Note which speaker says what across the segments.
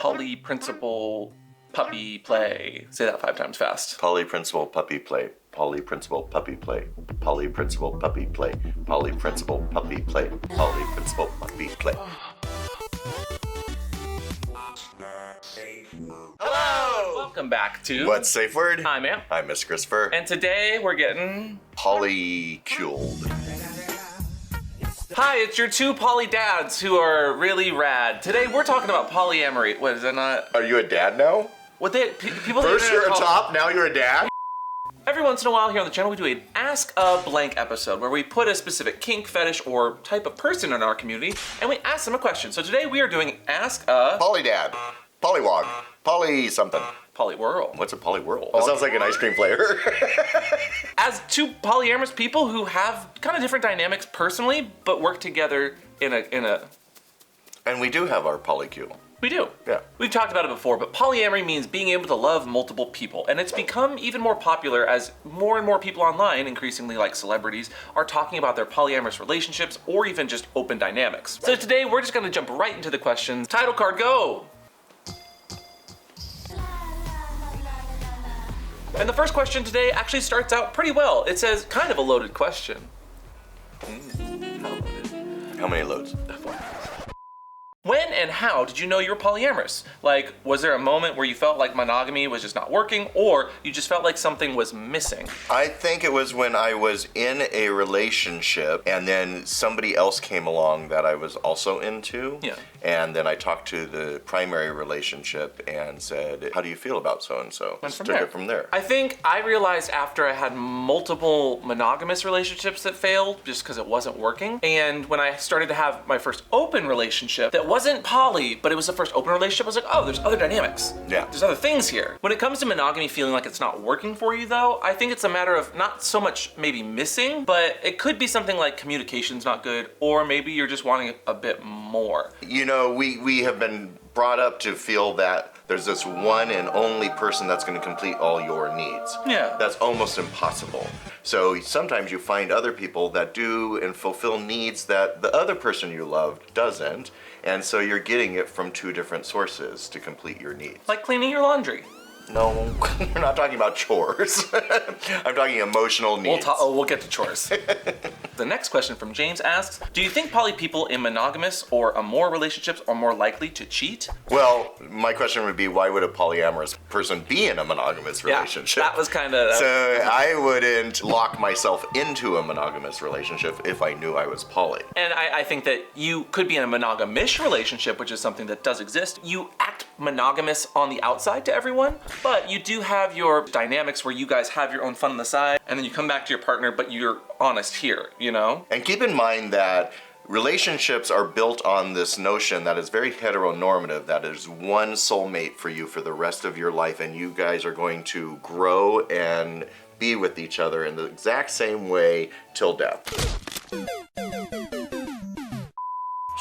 Speaker 1: Poly principal puppy play. Say that 5 times fast.
Speaker 2: Poly principal puppy play. Poly principal puppy play. Poly principal puppy play. Poly principal puppy play. Poly principal puppy play.
Speaker 1: Hello! Welcome back to
Speaker 2: What's safe word?
Speaker 1: Hi, ma'am.
Speaker 2: I'm Miss Christopher.
Speaker 1: And today we're getting
Speaker 2: Polyculed.
Speaker 1: Hi, it's your 2 poly dads who are really rad. Today we're talking about polyamory. What is that not?
Speaker 2: Are you a dad now?
Speaker 1: What people
Speaker 2: First you're a top, now you're a dad?
Speaker 1: Every once in a while here on the channel we do an Ask a Blank episode where we put a specific kink, fetish, or type of person in our community and we ask them a question. So today we are doing Ask a
Speaker 2: Poly dad. Polywog. Poly something.
Speaker 1: Polywhirl.
Speaker 2: What's a polywhirl? That sounds like an ice cream flavor.
Speaker 1: As 2 polyamorous people who have kind of different dynamics personally, but work together in a...
Speaker 2: And we do have our polycule.
Speaker 1: We do.
Speaker 2: Yeah.
Speaker 1: We've talked about it before, but polyamory means being able to love multiple people. And it's become even more popular as more and more people online, increasingly like celebrities, are talking about their polyamorous relationships or even just open dynamics. So today we're just gonna jump right into the questions. Title card, go! And the first question today actually starts out pretty well. It says, kind of a loaded question. How loaded?
Speaker 2: How many loads?
Speaker 1: When and how did you know you were polyamorous? Like, was there a moment where you felt like monogamy was just not working, or you just felt like something was missing?
Speaker 2: I think it was when I was in a relationship and then somebody else came along that I was also into.
Speaker 1: Yeah.
Speaker 2: And then I talked to the primary relationship and said, how do you feel about so-and-so?
Speaker 1: Went from
Speaker 2: Took
Speaker 1: there.
Speaker 2: it from there.
Speaker 1: I think I realized after I had multiple monogamous relationships that failed just because it wasn't working. And when I started to have my first open relationship that wasn't poly, but it was the first open relationship, I was like, oh, there's other dynamics.
Speaker 2: Yeah.
Speaker 1: There's other things here. When it comes to monogamy feeling like it's not working for you though, I think it's a matter of not so much maybe missing, but it could be something like communication's not good, or maybe you're just wanting a bit more.
Speaker 2: You know, we have been brought up to feel that there's this one and only person that's going to complete all your needs.
Speaker 1: Yeah.
Speaker 2: That's almost impossible. So sometimes you find other people that do and fulfill needs that the other person you loved doesn't, and so you're getting it from 2 different sources to complete your needs.
Speaker 1: Like cleaning your laundry.
Speaker 2: No, we're not talking about chores. I'm talking emotional needs.
Speaker 1: We'll get to chores. The next question from James asks, do you think poly people in monogamous or amour relationships are more likely to cheat?
Speaker 2: Well, my question would be, why would a polyamorous person be in a monogamous relationship?
Speaker 1: Yeah, that was kind of...
Speaker 2: So I wouldn't lock myself into a monogamous relationship if I knew I was poly.
Speaker 1: And I think that you could be in a monogamish relationship, which is something that does exist. You act monogamous on the outside to everyone, but you do have your dynamics where you guys have your own fun on the side, and then you come back to your partner, but you're honest here, you know?
Speaker 2: And keep in mind that relationships are built on this notion that is very heteronormative, that is one soulmate for you for the rest of your life, and you guys are going to grow and be with each other in the exact same way till death.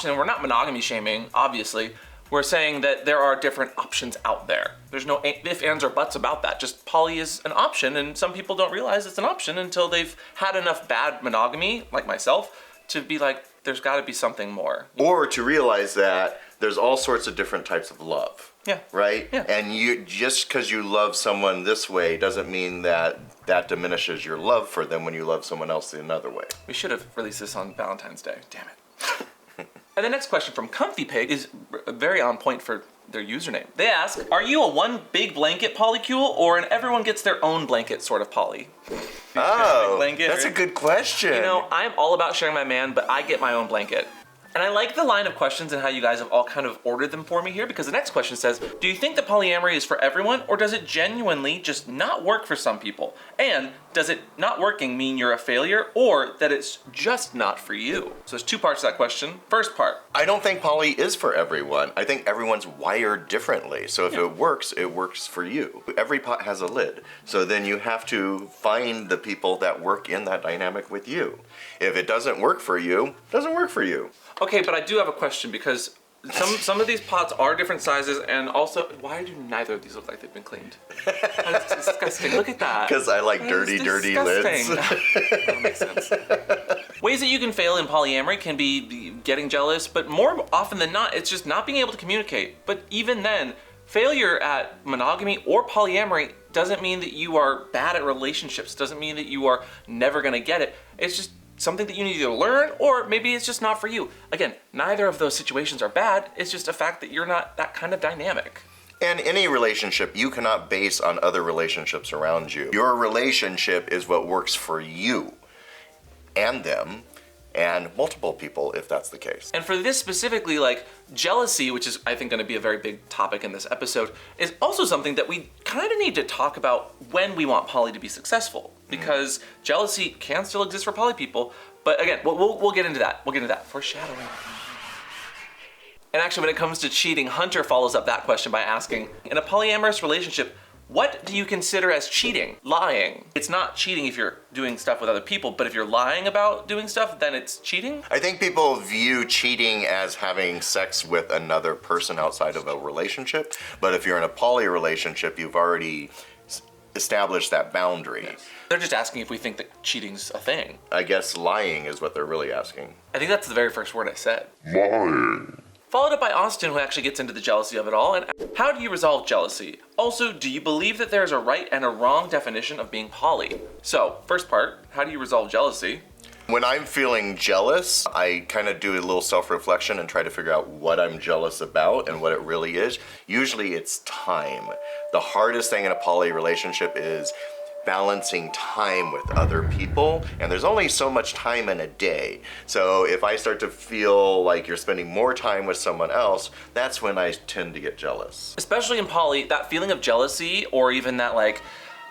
Speaker 1: And we're not monogamy shaming, obviously. We're saying that there are different options out there. There's no ifs, ands, or buts about that. Just poly is an option, and some people don't realize it's an option until they've had enough bad monogamy, like myself, to be like, there's gotta be something more.
Speaker 2: Or to realize that there's all sorts of different types of love.
Speaker 1: Yeah.
Speaker 2: Right?
Speaker 1: Yeah.
Speaker 2: And you just because you love someone this way doesn't mean that that diminishes your love for them when you love someone else another way.
Speaker 1: We should have released this on Valentine's Day, damn it. And the next question from Comfy Pig is very on point for their username. They ask, are you a one big blanket polycule or an everyone gets their own blanket sort of poly?
Speaker 2: Oh,
Speaker 1: Blanket,
Speaker 2: that's a good question.
Speaker 1: You know, I'm all about sharing my man, but I get my own blanket. And I like the line of questions and how you guys have all kind of ordered them for me here, because the next question says, do you think that polyamory is for everyone, or does it genuinely just not work for some people? And does it not working mean you're a failure, or that it's just not for you? So there's 2 parts to that question. First part.
Speaker 2: I don't think poly is for everyone. I think everyone's wired differently. So if it works for you. Every pot has a lid. So then you have to find the people that work in that dynamic with you. If it doesn't work for you, it doesn't work for you.
Speaker 1: Okay, but I do have a question, because some of these pots are different sizes, and also, why do neither of these look like they've been cleaned? That's disgusting. Look at that.
Speaker 2: Because I like dirty lids.
Speaker 1: That makes sense. Ways that you can fail in polyamory can be getting jealous, but more often than not, it's just not being able to communicate. But even then, failure at monogamy or polyamory doesn't mean that you are bad at relationships, doesn't mean that you are never gonna get it. It's just something that you need to learn, or maybe it's just not for you. Again, neither of those situations are bad, it's just a fact that you're not that kind of dynamic.
Speaker 2: And any relationship you cannot base on other relationships around you. Your relationship is what works for you and them and multiple people if that's the case.
Speaker 1: And for this specifically, like jealousy, which is I think gonna be a very big topic in this episode, is also something that we kind of need to talk about when we want poly to be successful. Because jealousy can still exist for poly people, but again, we'll get into that. We'll get into that. Foreshadowing. And actually, when it comes to cheating, Hunter follows up that question by asking, in a polyamorous relationship, what do you consider as cheating? Lying. It's not cheating if you're doing stuff with other people, but if you're lying about doing stuff, then it's cheating?
Speaker 2: I think people view cheating as having sex with another person outside of a relationship, but if you're in a poly relationship, you've already established that boundary.
Speaker 1: Yes. They're just asking if we think that cheating's a thing.
Speaker 2: I guess lying is what they're really asking.
Speaker 1: I think that's the very first word I said.
Speaker 2: Lying.
Speaker 1: Followed up by Austin, who actually gets into the jealousy of it all. And how do you resolve jealousy? Also, do you believe that there's a right and a wrong definition of being poly? So, first part, how do you resolve jealousy?
Speaker 2: When I'm feeling jealous, I kind of do a little self-reflection and try to figure out what I'm jealous about and what it really is. Usually it's time. The hardest thing in a poly relationship is balancing time with other people, and there's only so much time in a day. So if I start to feel like you're spending more time with someone else, that's when I tend to get jealous.
Speaker 1: Especially in poly, that feeling of jealousy, or even that like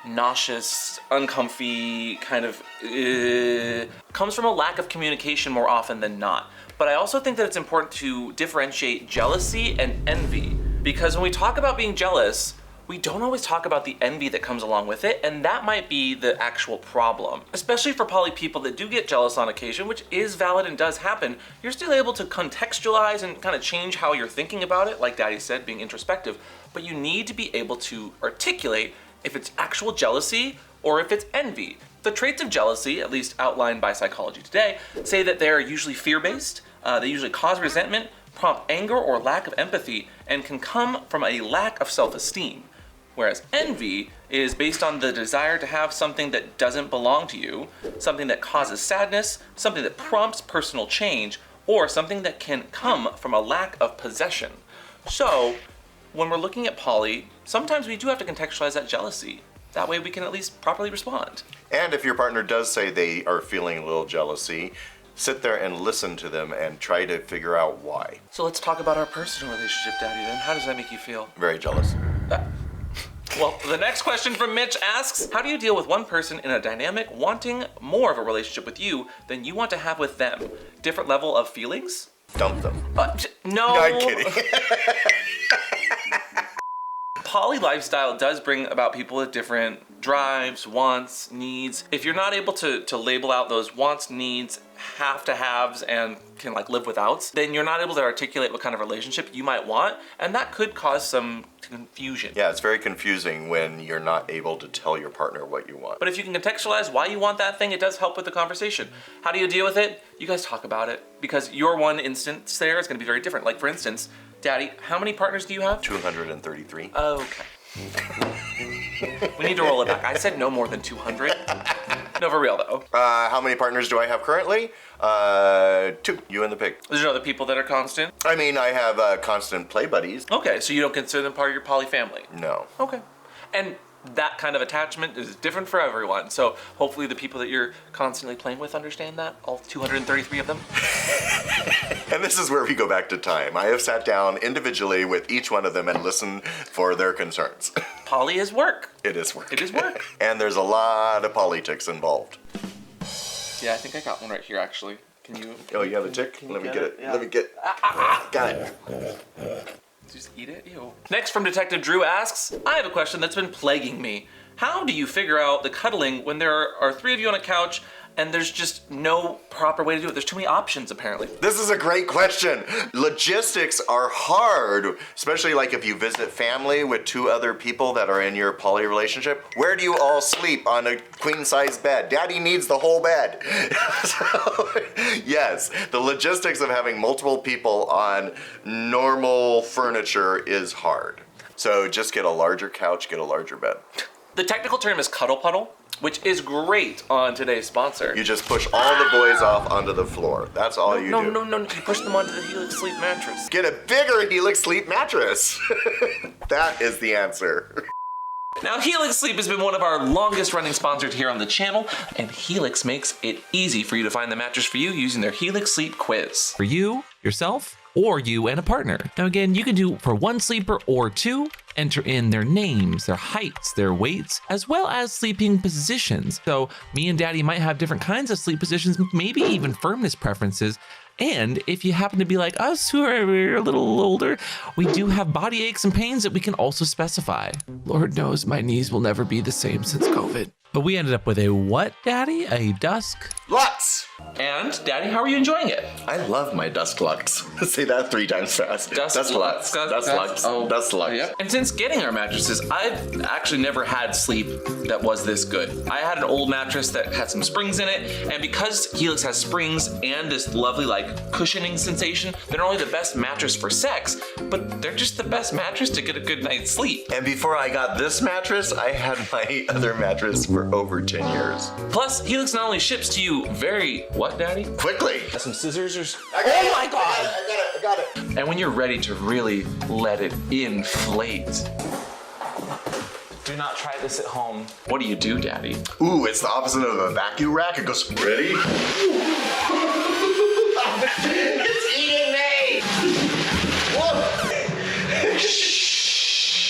Speaker 1: nauseous, uncomfy kind of comes from a lack of communication more often than not. But I also think that it's important to differentiate jealousy and envy, because when we talk about being jealous, we don't always talk about the envy that comes along with it, and that might be the actual problem. Especially for poly people that do get jealous on occasion, which is valid and does happen, you're still able to contextualize and kind of change how you're thinking about it, like Daddy said, being introspective, but you need to be able to articulate if it's actual jealousy or if it's envy. The traits of jealousy, at least outlined by Psychology Today, say that they're usually fear-based, they usually cause resentment, prompt anger or lack of empathy, and can come from a lack of self-esteem. Whereas envy is based on the desire to have something that doesn't belong to you, something that causes sadness, something that prompts personal change, or something that can come from a lack of possession. So, when we're looking at poly, sometimes we do have to contextualize that jealousy. That way we can at least properly respond.
Speaker 2: And if your partner does say they are feeling a little jealousy, sit there and listen to them and try to figure out why.
Speaker 1: So let's talk about our personal relationship, Daddy, then. How does that make you feel?
Speaker 2: Very jealous.
Speaker 1: Well, the next question from Mitch asks, how do you deal with one person in a dynamic wanting more of a relationship with you than you want to have with them? Different level of feelings?
Speaker 2: Dump them.
Speaker 1: No.
Speaker 2: I'm kidding.
Speaker 1: Poly lifestyle does bring about people with different drives, wants, needs. If you're not able to label out those wants, needs, have to haves, and can like live withouts, then you're not able to articulate what kind of relationship you might want, and that could cause some confusion.
Speaker 2: Yeah, it's very confusing when you're not able to tell your partner what you want.
Speaker 1: But if you can contextualize why you want that thing, it does help with the conversation. How do you deal with it? You guys talk about it, because your one instance there is going to be very different. Like for instance, Daddy, how many partners do you have?
Speaker 2: 233.
Speaker 1: Okay. We need to roll it back. I said no more than 200. No, for real though.
Speaker 2: How many partners do I have currently? 2. You and the pig.
Speaker 1: There's other people that are constant?
Speaker 2: I mean, I have constant play buddies.
Speaker 1: Okay, so you don't consider them part of your poly family?
Speaker 2: No.
Speaker 1: Okay. And that kind of attachment is different for everyone. So hopefully the people that you're constantly playing with understand that, all 233 of them.
Speaker 2: And this is where we go back to time. I have sat down individually with each one of them and listened for their concerns.
Speaker 1: Poly is work.
Speaker 2: It is work.
Speaker 1: It is work.
Speaker 2: And there's a lot of politics involved.
Speaker 1: Yeah, I think I got one right here actually. Can you?
Speaker 2: Oh, you have a tick? Let me get it.
Speaker 1: Yeah.
Speaker 2: Let me get. Got it.
Speaker 1: Just eat it? Ew. Next from Detective Drew asks, I have a question that's been plaguing me. How do you figure out the cuddling when there are 3 of you on a couch and there's just no proper way to do it. There's too many options, apparently.
Speaker 2: This is a great question. Logistics are hard, especially like if you visit family with 2 other people that are in your poly relationship. Where do you all sleep on a queen-size bed? Daddy needs the whole bed. So, yes, the logistics of having multiple people on normal furniture is hard. So just get a larger couch, get a larger bed.
Speaker 1: The technical term is cuddle puddle, which is great on today's sponsor.
Speaker 2: You just push all the boys off onto the floor. That's all you do.
Speaker 1: No. You push them onto the HELIX sleep mattress.
Speaker 2: Get a bigger HELIX sleep mattress. That is the answer.
Speaker 1: Now, HELIX Sleep has been one of our longest running sponsors here on the channel, and HELIX makes it easy for you to find the mattress for you using their HELIX Sleep quiz.
Speaker 3: For you, yourself, or you and a partner. Now again, you can do for 1 sleeper or 2, enter in their names, their heights, their weights, as well as sleeping positions. So me and Daddy might have different kinds of sleep positions, maybe even firmness preferences. And if you happen to be like us, who are a little older, we do have body aches and pains that we can also specify. Lord knows my knees will never be the same since COVID. But we ended up with a what, Daddy? A dusk?
Speaker 2: Lux!
Speaker 1: And, Daddy, how are you enjoying it?
Speaker 2: I love my Dusk Lux. Say that 3 times fast.
Speaker 1: Dusk
Speaker 2: Lux. Dusk Lux.
Speaker 1: Oh,
Speaker 2: Dusk Lux.
Speaker 1: Yep. And since getting our mattresses, I've actually never had sleep that was this good. I had an old mattress that had some springs in it, and because HELIX has springs and this lovely cushioning sensation, they're not only the best mattress for sex, but they're just the best mattress to get a good night's sleep.
Speaker 2: And before I got this mattress, I had my other mattress for over 10 years.
Speaker 1: Plus, HELIX not only ships to you very, what, Daddy?
Speaker 2: Quickly.
Speaker 1: Some scissors or...
Speaker 2: Oh my God! I got it.
Speaker 1: And when you're ready to really let it inflate, do not try this at home. What do you do, Daddy?
Speaker 2: Ooh, it's the opposite of a vacuum rack. It goes, ready? It's eating me! Whoa!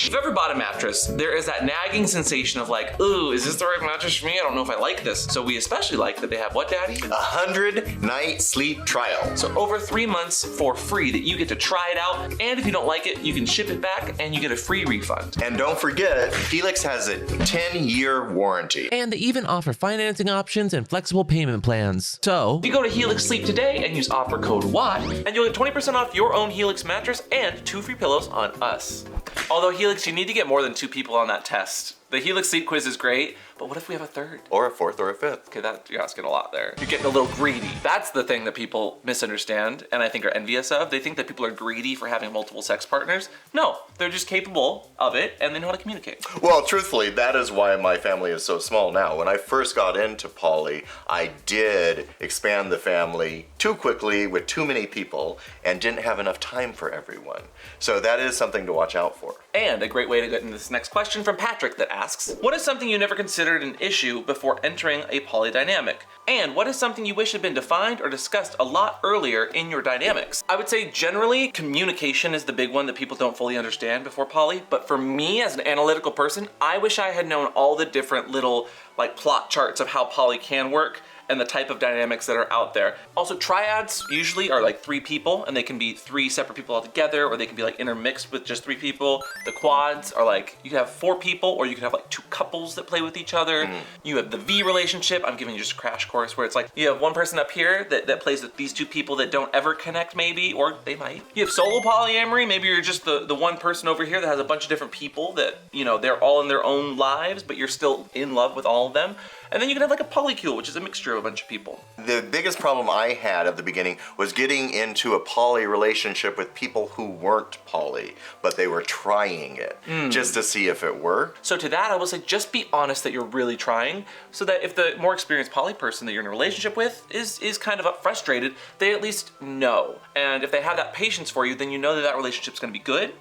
Speaker 1: If you've ever bought a mattress, there is that nagging sensation of ooh, is this the right mattress for me? I don't know if I like this. So we especially like that they have what, Daddy?
Speaker 2: 100-night sleep trial.
Speaker 1: So over 3 months for free that you get to try it out. And if you don't like it, you can ship it back and you get a free refund.
Speaker 2: And don't forget, HELIX has a 10-year warranty.
Speaker 3: And they even offer financing options and flexible payment plans. So
Speaker 1: If you go to HELIX Sleep today and use offer code WAT, and you'll get 20% off your own HELIX mattress and 2 free pillows on us. Although HELIX, you need to get more than 2 people on that test. The HELIX Sleep quiz is great, but what if we have a 3rd?
Speaker 2: Or a 4th or a 5th.
Speaker 1: Okay, you're asking a lot there. You're getting a little greedy. That's the thing that people misunderstand and I think are envious of. They think that people are greedy for having multiple sex partners. No, they're just capable of it and they know how to communicate.
Speaker 2: Well, truthfully, that is why my family is so small now. When I first got into poly, I did expand the family too quickly with too many people and didn't have enough time for everyone. So that is something to watch out for.
Speaker 1: And a great way to get into this next question from Patrick that asks, what is something you never considered an issue before entering a poly dynamic? And what is something you wish had been defined or discussed a lot earlier in your dynamics? I would say generally communication is the big one that people don't fully understand before poly, but for me as an analytical person, I wish I had known all the different little plot charts of how poly can work and the type of dynamics that are out there. Also, triads usually are 3 people and they can be 3 separate people all together, or they can be intermixed with just 3 people. The quads are you can have 4 people, or you can have 2 couples that play with each other. You have the V relationship. I'm giving you just a crash course where it's you have one person up here that plays with these 2 people that don't ever connect maybe, or they might. You have solo polyamory. Maybe you're just the one person over here that has a bunch of different people that, they're all in their own lives, but you're still in love with all of them. And then you can have a polycule, which is a mixture of a bunch of people.
Speaker 2: The biggest problem I had at the beginning was getting into a poly relationship with people who weren't poly, but they were trying it just to see if it worked.
Speaker 1: So to that, I will say just be honest that you're really trying, so that if the more experienced poly person that you're in a relationship with is kind of frustrated, they at least know. And if they have that patience for you, then you know that relationship's gonna be good.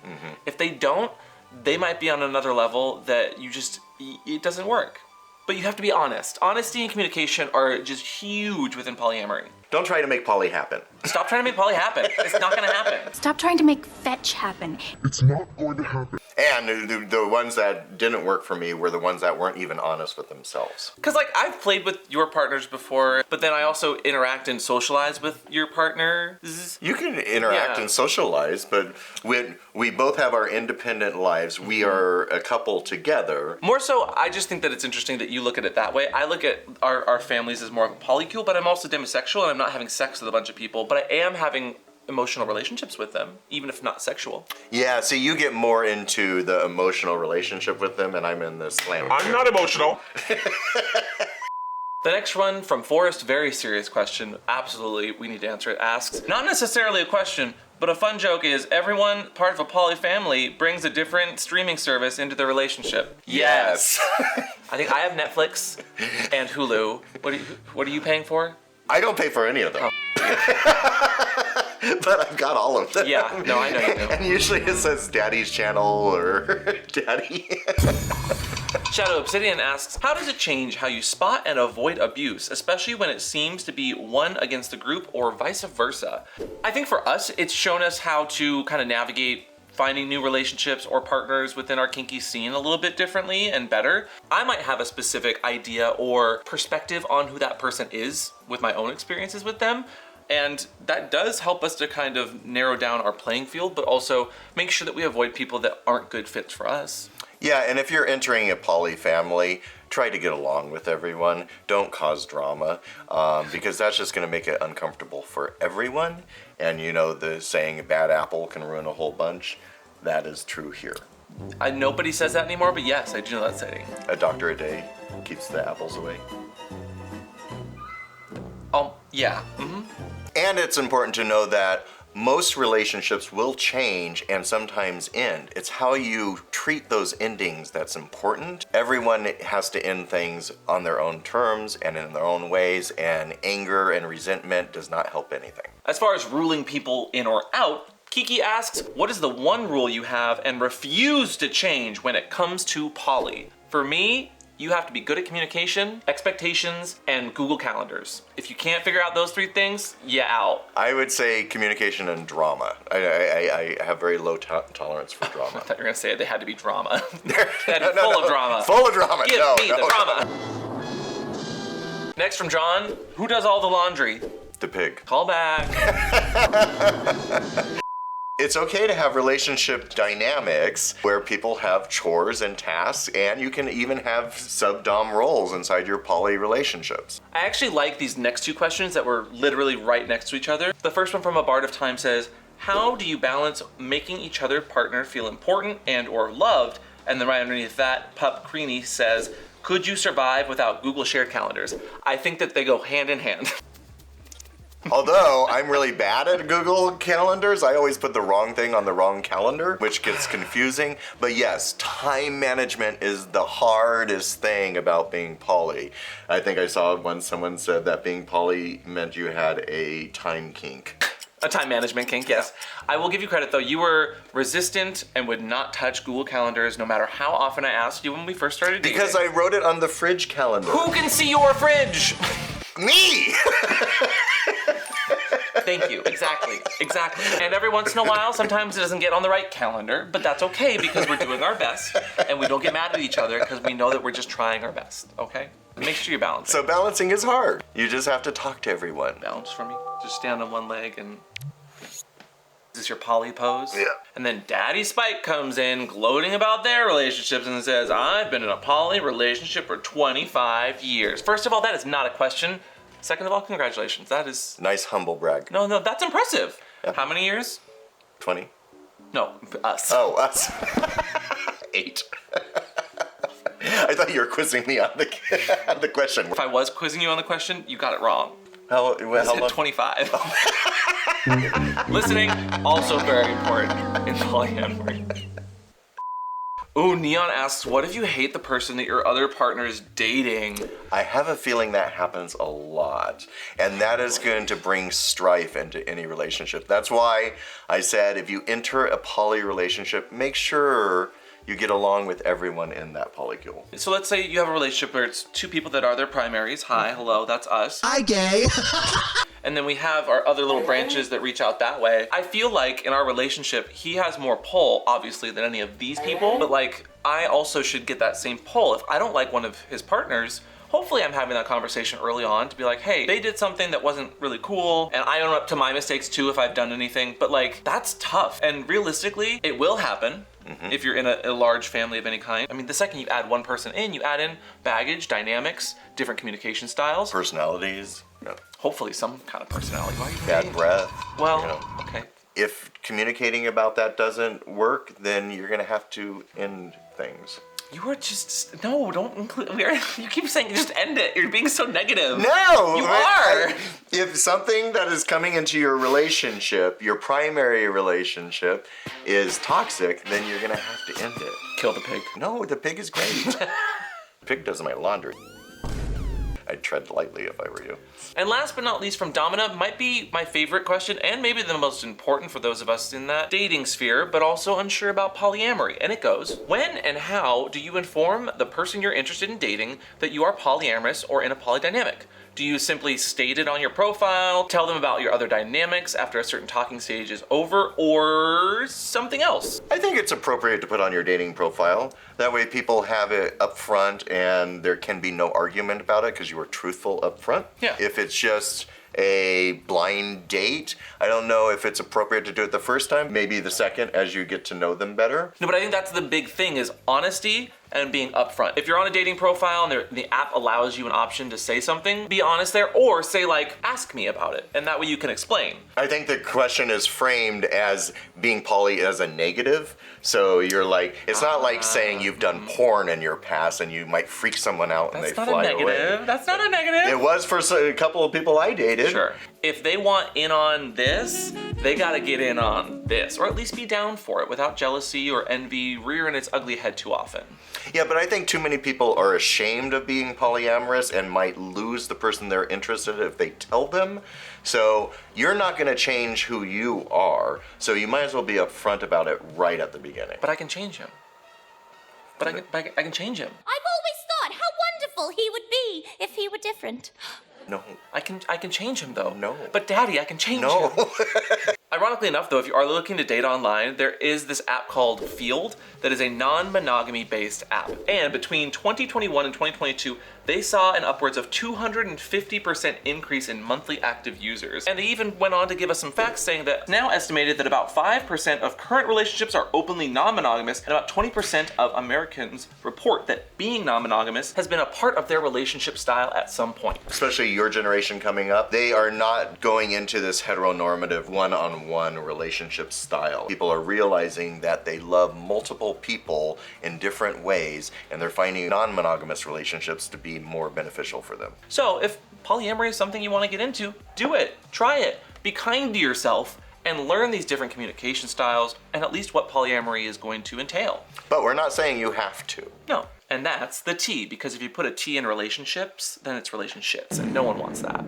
Speaker 1: If they don't, they might be on another level that it doesn't work. But you have to be honest. Honesty and communication are just huge within polyamory.
Speaker 2: Don't try to make poly happen.
Speaker 1: Stop trying to make poly happen. It's not going to happen.
Speaker 4: Stop trying to make fetch happen.
Speaker 5: It's not going to happen.
Speaker 2: And the ones that didn't work for me were the ones that weren't even honest with themselves.
Speaker 1: Because, like, I've played with your partners before, but then I also interact and socialize with your partners.
Speaker 2: You can interact and socialize, but when we both have our independent lives, we are a couple together.
Speaker 1: More so, I just think that it's interesting that you look at it that way. I look at our families as more of a polycule, but I'm also demisexual, and I'm not having sex with a bunch of people, but I am having emotional relationships with them, even if not sexual.
Speaker 2: Yeah, so you get more into the emotional relationship with them, and I'm in the slam.
Speaker 5: I'm not emotional.
Speaker 1: The next one from Forrest, very serious question. Absolutely, we need to answer it. Asks, not necessarily a question, but a fun joke is, everyone part of a poly family brings a different streaming service into their relationship.
Speaker 2: Yes.
Speaker 1: I think I have Netflix and Hulu. What are you paying for?
Speaker 2: I don't pay for any of them. But I've got all of them.
Speaker 1: Yeah, no, I know you do.
Speaker 2: And usually it says Daddy's channel or Daddy.
Speaker 1: Shadow Obsidian asks, how does it change how you spot and avoid abuse, especially when it seems to be one against the group or vice versa? I think for us, it's shown us how to kind of navigate finding new relationships or partners within our kinky scene a little bit differently and better. I might have a specific idea or perspective on who that person is with my own experiences with them. And that does help us to kind of narrow down our playing field, but also make sure that we avoid people that aren't good fits for us.
Speaker 2: Yeah, and if you're entering a poly family, try to get along with everyone. Don't cause drama, because that's just going to make it uncomfortable for everyone. And you know the saying, a bad apple can ruin a whole bunch? That is true here.
Speaker 1: Nobody says that anymore, but yes, I do know that saying.
Speaker 2: A doctor a day keeps the apples away.
Speaker 1: Yeah.
Speaker 2: And it's important to know that most relationships will change and sometimes end. It's how you treat those endings that's important. Everyone has to end things on their own terms and in their own ways, and anger and resentment does not help anything.
Speaker 1: As far as ruling people in or out, Kiki asks, what is the one rule you have and refuse to change when it comes to poly? For me, you have to be good at communication, expectations, and Google Calendars. If you can't figure out those three things, you're out.
Speaker 2: I would say communication and drama. I have very low tolerance for drama.
Speaker 1: I thought you were gonna say they had to be drama. They had to be full of drama.
Speaker 2: Full of drama.
Speaker 1: Give me the drama. Next from John, who does all the laundry?
Speaker 2: The pig.
Speaker 1: Call back.
Speaker 2: It's okay to have relationship dynamics where people have chores and tasks, and you can even have sub-dom roles inside your poly relationships.
Speaker 1: I actually like these next two questions that were literally right next to each other. The first one from A Bard of Time says, how do you balance making each other partner feel important and or loved? And then right underneath that, Pup Creamy says, could you survive without Google shared calendars? I think that they go hand in hand.
Speaker 2: Although I'm really bad at Google calendars, I always put the wrong thing on the wrong calendar, which gets confusing. But yes, time management is the hardest thing about being poly. I think I saw once someone said that being poly meant you had a time kink.
Speaker 1: A time management kink, yes. I will give you credit though, you were resistant and would not touch Google calendars no matter how often I asked you when we first started dating.
Speaker 2: Because I wrote it on the fridge calendar.
Speaker 1: Who can see your fridge?
Speaker 2: Me!
Speaker 1: Thank you, exactly. And every once in a while, sometimes it doesn't get on the right calendar, but that's okay because we're doing our best and we don't get mad at each other because we know that we're just trying our best, okay? Make sure you balance it.
Speaker 2: So balancing is hard. You just have to talk to everyone.
Speaker 1: Balance for me. Just stand on one leg and... Is this your poly pose?
Speaker 2: Yeah.
Speaker 1: And then Daddy Spike comes in gloating about their relationships and says, I've been in a poly relationship for 25 years. First of all, that is not a question. Second of all, congratulations. That is...
Speaker 2: Nice humble brag.
Speaker 1: No, that's impressive. Yeah. How many years?
Speaker 2: 20.
Speaker 1: No, us.
Speaker 2: Oh, us. 8. I thought you were quizzing me on the question.
Speaker 1: If I was quizzing you on the question, you got it wrong.
Speaker 2: How long?
Speaker 1: 25. Listening, also very important in polyamory. Ooh, Neon asks, what if you hate the person that your other partner is dating?
Speaker 2: I have a feeling that happens a lot, and that is going to bring strife into any relationship. That's why I said if you enter a poly relationship, make sure you get along with everyone in that polycule.
Speaker 1: So let's say you have a relationship where it's two people that are their primaries. Hi, hello, that's us.
Speaker 6: Hi, gay.
Speaker 1: And then we have our other little branches that reach out that way. I feel like in our relationship, he has more pull, obviously, than any of these people. But like, I also should get that same pull. If I don't like one of his partners, hopefully I'm having that conversation early on to be like, hey, they did something that wasn't really cool, and I own up to my mistakes too if I've done anything. But like, that's tough. And realistically, it will happen. If you're in a large family of any kind. I mean, the second you add one person in, you add in baggage, dynamics, different communication styles.
Speaker 2: Personalities. Yeah.
Speaker 1: Hopefully some kind of personality. Why are you
Speaker 2: Bad
Speaker 1: hating?
Speaker 2: breath.
Speaker 1: Well,
Speaker 2: you know.
Speaker 1: okay.
Speaker 2: If communicating about that doesn't work, then you're gonna have to end things.
Speaker 1: You are just, no, don't include, you keep saying just end it. You're being so negative.
Speaker 2: No!
Speaker 1: You are!
Speaker 2: If something that is coming into your relationship, your primary relationship, is toxic, then you're gonna have to end it.
Speaker 1: Kill the pig.
Speaker 2: No, the pig is great. Pig does my laundry. I'd tread lightly if I were you.
Speaker 1: And last but not least from Domina, might be my favorite question and maybe the most important for those of us in that dating sphere, but also unsure about polyamory. And it goes, when and how do you inform the person you're interested in dating that you are polyamorous or in a polydynamic? Do you simply state it on your profile, tell them about your other dynamics after a certain talking stage is over, or something else?
Speaker 2: I think it's appropriate to put on your dating profile. That way people have it up front and there can be no argument about it because you were truthful up front.
Speaker 1: Yeah.
Speaker 2: If it's just a blind date, I don't know if it's appropriate to do it the first time, maybe the second as you get to know them better.
Speaker 1: No, but I think that's the big thing is honesty and being upfront. If you're on a dating profile and the app allows you an option to say something, be honest there, or say like, ask me about it. And that way you can explain.
Speaker 2: I think the question is framed as being poly as a negative. So you're like, it's not like saying you've done porn in your past and you might freak someone out and
Speaker 1: That's
Speaker 2: they
Speaker 1: not
Speaker 2: fly
Speaker 1: a negative.
Speaker 2: away.
Speaker 1: That's not a negative.
Speaker 2: It was for a couple of people I dated.
Speaker 1: Sure. If they want in on this, they gotta get in on this, or at least be down for it without jealousy or envy rearing its ugly head too often.
Speaker 2: Yeah, but I think too many people are ashamed of being polyamorous and might lose the person they're interested in if they tell them. So you're not going to change who you are, so you might as well be upfront about it right at the beginning.
Speaker 1: But I can change him. But I can change him.
Speaker 7: I've always thought how wonderful he would be if he were different.
Speaker 2: No.
Speaker 1: I can change him though.
Speaker 2: No.
Speaker 1: But Daddy, I can change
Speaker 2: No.
Speaker 1: him. Ironically enough though, if you are looking to date online, there is this app called Field that is a non-monogamy based app. And between 2021 and 2022, they saw an upwards of 250% increase in monthly active users. And they even went on to give us some facts saying that it's now estimated that about 5% of current relationships are openly non-monogamous, and about 20% of Americans report that being non-monogamous has been a part of their relationship style at some point.
Speaker 2: Especially your generation coming up, they are not going into this heteronormative one-on-one relationship style. People are realizing that they love multiple people in different ways, and they're finding non-monogamous relationships to be more beneficial for them.
Speaker 1: So if polyamory is something you want to get into, do it, try it, be kind to yourself, and learn these different communication styles and at least what polyamory is going to entail.
Speaker 2: But we're not saying you have to.
Speaker 1: No, and that's the T, because if you put a T in relationships, then it's relationships, and no one wants that.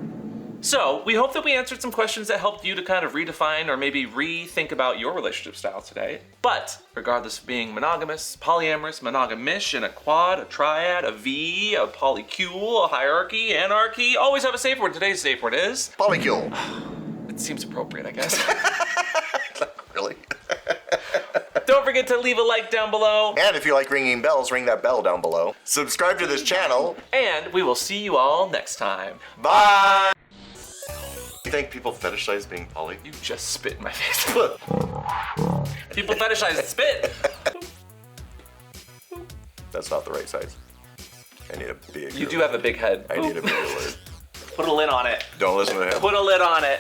Speaker 1: So we hope that we answered some questions that helped you to kind of redefine or maybe rethink about your relationship style today. But regardless of being monogamous, polyamorous, monogamish, in a quad, a triad, a V, a polycule, a hierarchy, anarchy, always have a safe word. Today's safe word is...
Speaker 2: Polycule.
Speaker 1: It seems appropriate, I guess.
Speaker 2: Really?
Speaker 1: Don't forget to leave a like down below.
Speaker 2: And if you like ringing bells, ring that bell down below. Subscribe to this channel.
Speaker 1: And we will see you all next time.
Speaker 2: Bye! You think people fetishize being poly?
Speaker 1: You just spit in my face. People fetishize spit.
Speaker 2: That's not the right size. I need a big.
Speaker 1: You do have a big head.
Speaker 2: I need a bigger word.
Speaker 1: Put a lid on it.
Speaker 2: Don't listen to him.
Speaker 1: Put a lid on it.